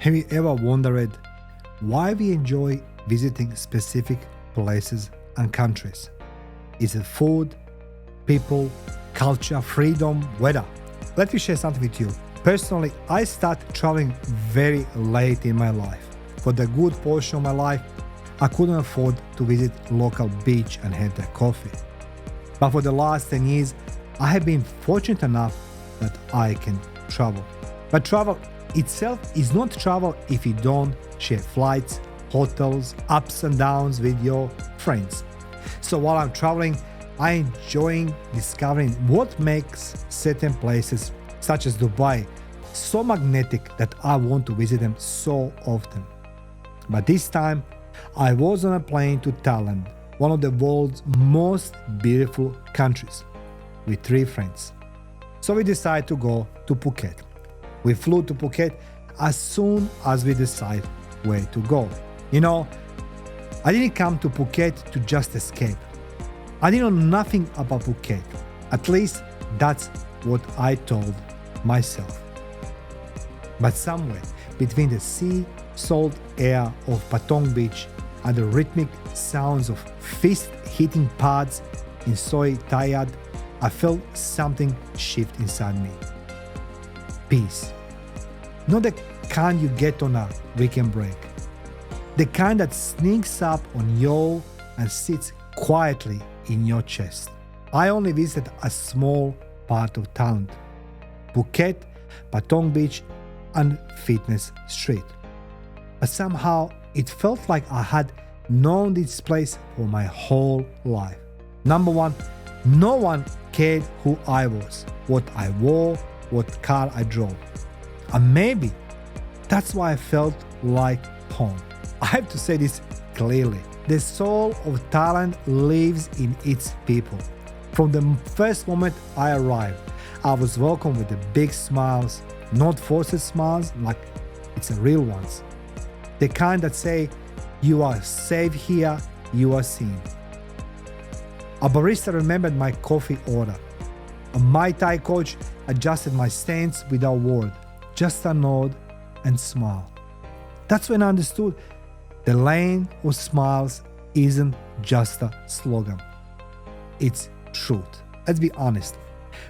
Have you ever wondered why we enjoy visiting specific places and countries? Is it food, people, culture, freedom, weather? Let me share something with you. Personally, I started traveling very late in my life. For the good portion of my life, I couldn't afford to visit local beach and have their coffee. But for the last 10 years, I have been fortunate enough that I can travel. But travel itself is not travel if you don't share flights, hotels, ups and downs with your friends. So while I'm traveling, I'm enjoying discovering what makes certain places, such as Dubai, so magnetic that I want to visit them so often. But this time, I was on a plane to Thailand, one of the world's most beautiful countries, with 3 friends. So we decided to go to Phuket. We flew to Phuket as soon as we decided where to go. You know, I didn't come to Phuket to just escape. I didn't know nothing about Phuket. At least that's what I told myself. But somewhere between the sea salt air of Patong Beach and the rhythmic sounds of fist-hitting pads in Soi Ta-Iad, I felt something shift inside me. Peace. Not the kind you get on a weekend break. The kind that sneaks up on you and sits quietly in your chest. I only visited a small part of Thailand. Phuket, Patong Beach, and Fitness Street. But somehow it felt like I had known this place for my whole life. Number one, no one cared who I was, what I wore, what car I drove. And maybe that's why I felt like home. I have to say this clearly. The soul of Thailand lives in its people. From the first moment I arrived, I was welcomed with the big smiles, not forced smiles like it's the real ones. The kind that say, you are safe here, you are seen. A barista remembered my coffee order. A Muay Thai coach adjusted my stance without word, just a nod and smile. That's when I understood the lane of smiles isn't just a slogan. It's truth. Let's be honest.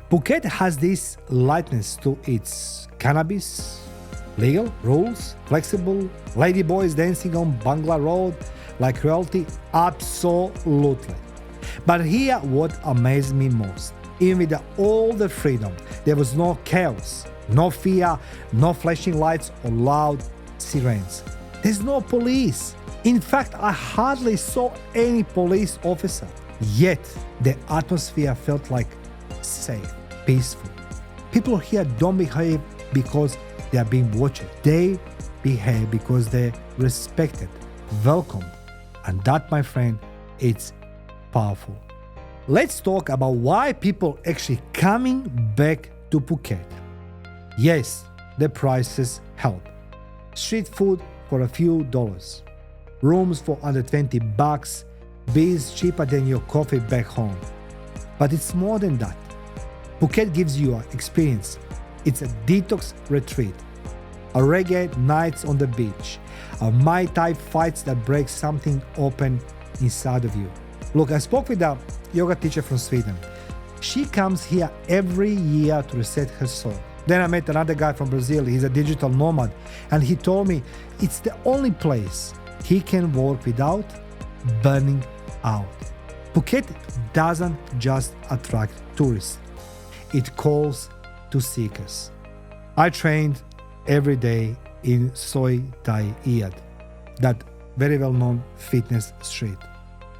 Phuket has this lightness to its cannabis, legal, rules, flexible, ladyboys dancing on Bangla Road like royalty, absolutely. But here what amazed me most, even with all the freedom, there was no chaos, no fear, no flashing lights or loud sirens. There's no police. In fact, I hardly saw any police officer. Yet, the atmosphere felt like safe, peaceful. People here don't behave because they are being watched. They behave because they're respected, welcomed. And that, my friend, it's powerful. Let's talk about why people actually coming back to Phuket. Yes, the prices help. Street food for a few dollars. Rooms for under $20. Beers cheaper than your coffee back home. But it's more than that. Phuket gives you an experience. It's a detox retreat. A reggae nights on the beach. A Muay Thai fights that break something open inside of you. Look, I spoke with a yoga teacher from Sweden. She comes here every year to reset her soul. Then I met another guy from Brazil. He's a digital nomad. And he told me it's the only place he can work without burning out. Phuket doesn't just attract tourists. It calls to seekers. I trained every day in Soi Ta-Iad, that very well-known fitness street.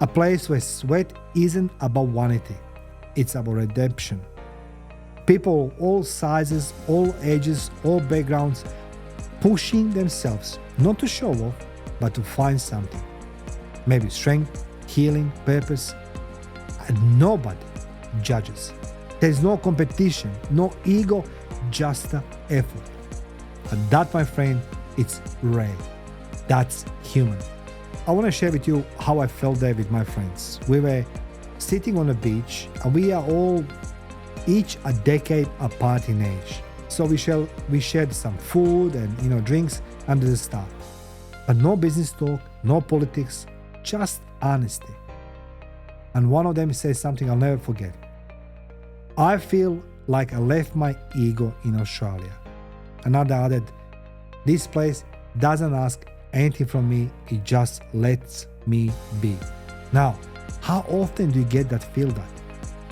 A place where sweat isn't about vanity, it's about redemption. People all sizes, all ages, all backgrounds, pushing themselves, not to show off, but to find something. Maybe strength, healing, purpose, and nobody judges. There's no competition, no ego, just effort. And that, my friend, it's rare. That's human. I want to share with you how I felt there with my friends. We were sitting on a beach and we are all each a decade apart in age. So we shared some food and drinks under the star. But no business talk, no politics, just honesty. And one of them says something I'll never forget. I feel like I left my ego in Australia. Another added, this place doesn't ask anything from me, it just lets me be. Now, how often do you get that feel that?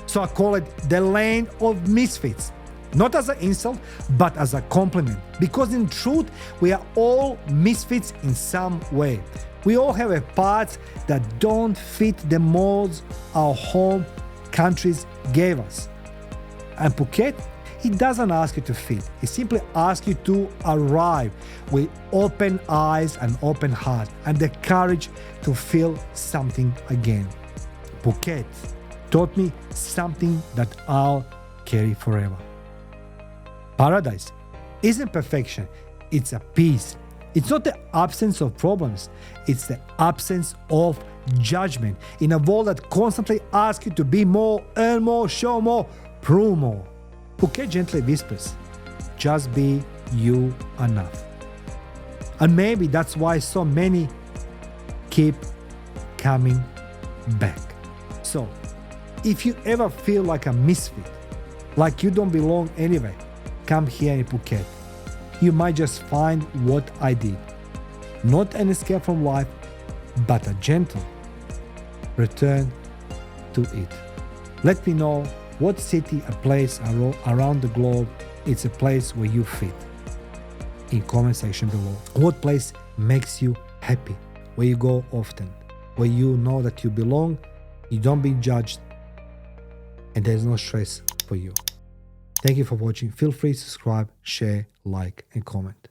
So I call it the land of misfits. Not as an insult, but as a compliment. Because in truth, we are all misfits in some way. We all have a parts that don't fit the molds our home countries gave us. And Phuket, it doesn't ask you to fit. It simply asks you to arrive with open eyes and open heart and the courage to feel something again. Phuket taught me something that I'll carry forever. Paradise isn't perfection, it's a peace. It's not the absence of problems, it's the absence of judgment in a world that constantly asks you to be more, earn more, show more, prove more. Phuket gently whispers, just be you enough. And maybe that's why so many keep coming back. So, if you ever feel like a misfit, like you don't belong anywhere, come here in Phuket. You might just find what I did. Not an escape from life, but a gentle return to it. Let me know what city, a place around the globe, it's a place where you fit. In comment section below. What place makes you happy? Where you go often? Where you know that you belong, you don't be judged, and there's no stress for you. Thank you for watching. Feel free to subscribe, share, like, and comment.